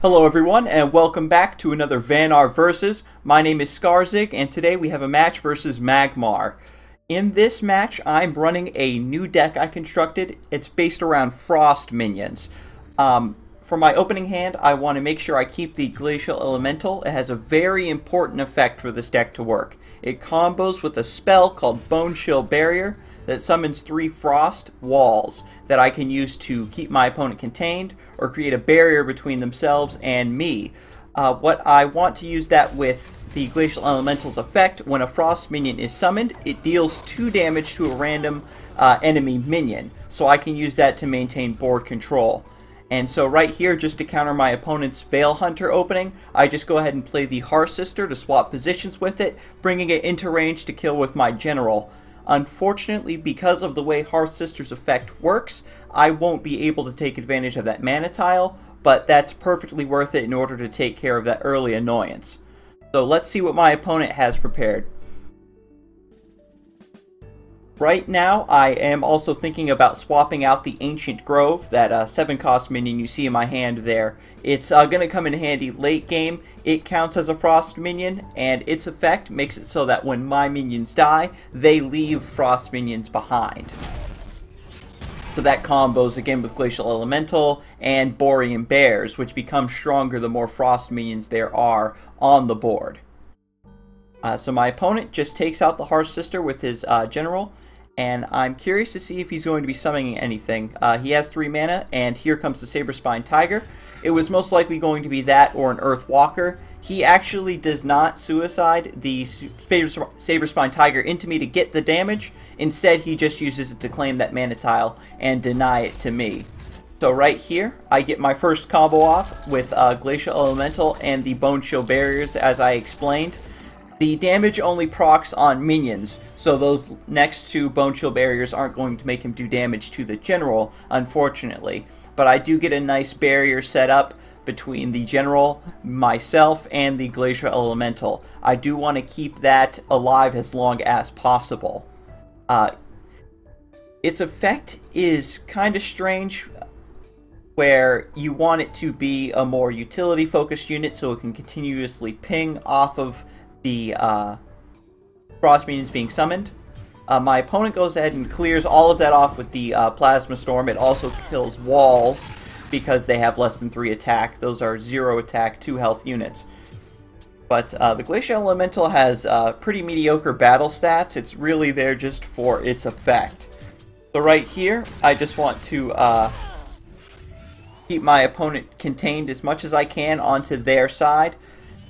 Hello everyone, and welcome back to another Vanar Versus. My name is Scarzig, and today we have a match versus Magmar. In this match, I'm running a new deck I constructed. It's based around Frost minions. For my opening hand, I want to make sure I keep the Glacial Elemental. It has a very important effect for this deck to work. It combos with a spell called Bone Chill Barrier that summons 3 Frost walls that I can use to keep my opponent contained or create a barrier between themselves and me. What I want to use that with the Glacial Elemental's effect, when a Frost minion is summoned, it deals 2 damage to a random enemy minion, so I can use that to maintain board control. And so right here, just to counter my opponent's Veil Hunter opening, I just go ahead and play the Hearth Sister to swap positions with it, bringing it into range to kill with my General. Unfortunately, because of the way Hearth Sister's effect works, I won't be able to take advantage of that mana tile, but that's perfectly worth it in order to take care of that early annoyance. So let's see what my opponent has prepared. Right now, I am also thinking about swapping out the Ancient Grove, that 7-cost minion you see in my hand there. It's going to come in handy late game. It counts as a Frost minion, and its effect makes it so that when my minions die, they leave Frost minions behind. So that combos again with Glacial Elemental and Borean Bears, which become stronger the more Frost minions there are on the board. So my opponent just takes out the Hearth Sister with his General, and I'm curious to see if he's going to be summoning anything. He has 3 mana, and here comes the Saber-Spine Tiger. It was most likely going to be that or an Earth Walker. He actually does not suicide the Saber-Spine Tiger into me to get the damage. Instead, he just uses it to claim that mana tile and deny it to me. So right here, I get my first combo off with Glacial Elemental and the Bone Chill Barriers, as I explained. The damage only procs on minions, so those next 2 Bone Chill Barriers aren't going to make him do damage to the General, unfortunately. But I do get a nice barrier set up between the General, myself, and the Glacial Elemental. I do want to keep that alive as long as possible. Its effect is kind of strange, where you want it to be a more utility-focused unit so it can continuously ping off of the Frost minions being summoned. My opponent goes ahead and clears all of that off with the Plasma Storm. It also kills walls because they have less than 3 attack. Those are 0 attack, 2 health units. But the Glacial Elemental has pretty mediocre battle stats. It's really there just for its effect. So right here, I just want to keep my opponent contained as much as I can onto their side.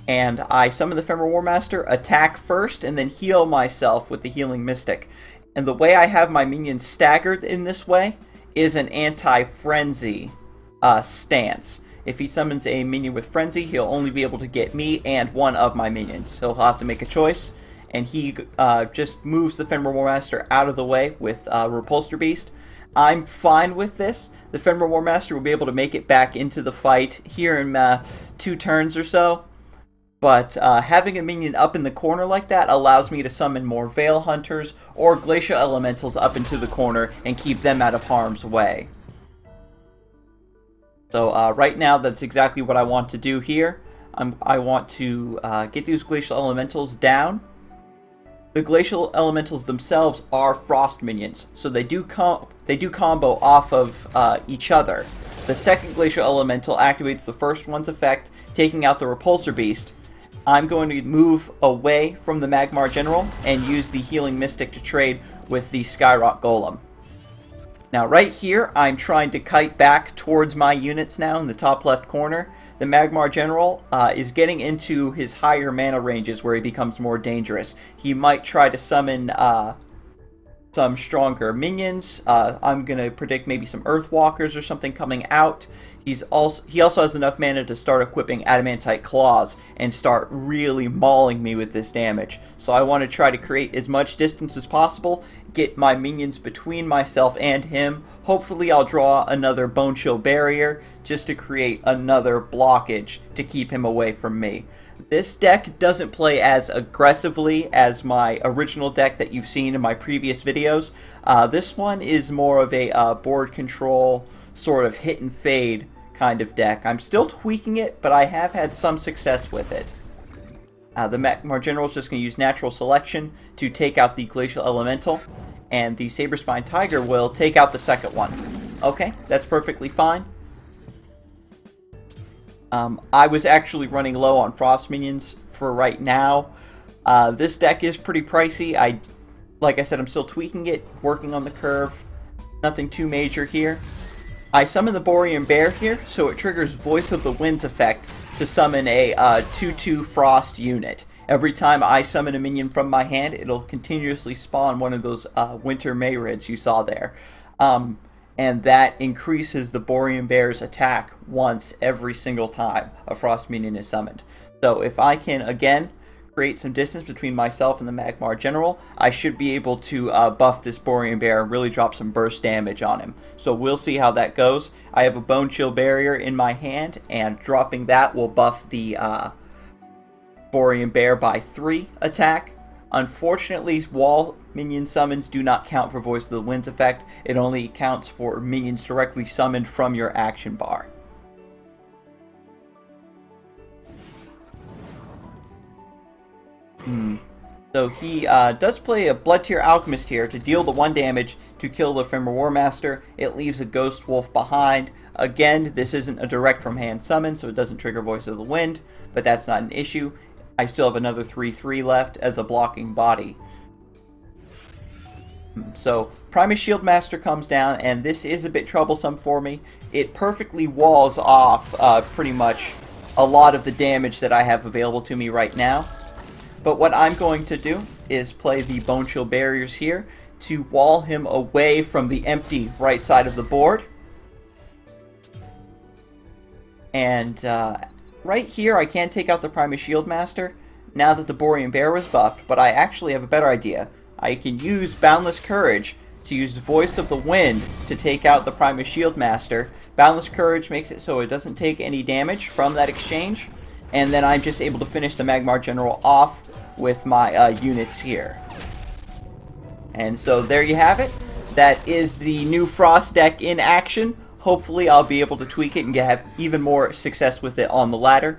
And I summon the Ephemeral War Master, attack first, and then heal myself with the Healing Mystic. And the way I have my minions staggered in this way is an anti-frenzy stance. If he summons a minion with Frenzy, he'll only be able to get me and one of my minions. So he'll have to make a choice. And he just moves the Ephemeral War Master out of the way with Repulsor Beast. I'm fine with this. The Ephemeral War Master will be able to make it back into the fight here in 2 turns or so. But having a minion up in the corner like that allows me to summon more Veil Hunters or Glacial Elementals up into the corner and keep them out of harm's way. So right now, that's exactly what I want to do here. I want to get these Glacial Elementals down. The Glacial Elementals themselves are Frost minions, so they do combo off of each other. The second Glacial Elemental activates the first one's effect, taking out the Repulsor Beast. I'm going to move away from the Magmar General and use the Healing Mystic to trade with the Skyrock Golem. Now right here, I'm trying to kite back towards my units now in the top left corner. The Magmar General is getting into his higher mana ranges where he becomes more dangerous. He might try to summon some stronger minions. I'm going to predict maybe some Earthwalkers or something coming out. He also has enough mana to start equipping Adamantite Claws and start really mauling me with this damage. So I want to try to create as much distance as possible, get my minions between myself and him. Hopefully I'll draw another Bone Chill Barrier just to create another blockage to keep him away from me. This deck doesn't play as aggressively as my original deck that you've seen in my previous videos. This one is more of a board control, sort of hit and fade kind of deck. I'm still tweaking it, but I have had some success with it. The Magmar General is just going to use Natural Selection to take out the Glacial Elemental, and the Saberspine Tiger will take out the second one. Okay, that's perfectly fine. I was actually running low on Frost minions for right now. This deck is pretty pricey. Like I said, I'm still tweaking it, working on the curve. Nothing too major here. I summon the Borean Bear here, so it triggers Voice of the Wind's effect to summon a 2/2 Frost unit. Every time I summon a minion from my hand, it'll continuously spawn one of those Winter Mayrids you saw there. And that increases the Borean Bear's attack once every single time a Frost minion is summoned. So if I can, again, create some distance between myself and the Magmar General, I should be able to buff this Borean Bear and really drop some burst damage on him. So we'll see how that goes. I have a Bone Chill Barrier in my hand, and dropping that will buff the Borean Bear by 3 attack. Unfortunately, wall minion summons do not count for Voice of the Wind's effect. It only counts for minions directly summoned from your action bar. So he does play a Blood Tear Alchemist here to deal the 1 damage to kill the Ephemeral War Master. It leaves a Ghost Wolf behind. Again, this isn't a direct from hand summon, so it doesn't trigger Voice of the Wind, but that's not an issue. I still have another 3/3 left as a blocking body. So Primus Shield Master comes down, and this is a bit troublesome for me. It perfectly walls off pretty much a lot of the damage that I have available to me right now. But what I'm going to do is play the Bone Chill Barriers here to wall him away from the empty right side of the board. And right here I can take out the Primus Shield Master now that the Borean Bear was buffed, but I actually have a better idea. I can use Boundless Courage to use Voice of the Wind to take out the Primus Shield Master. Boundless Courage makes it so it doesn't take any damage from that exchange, and then I'm just able to finish the Magmar General off with my units here. And so there you have it. That is the new Frost deck in action. Hopefully I'll be able to tweak it and have even more success with it on the ladder.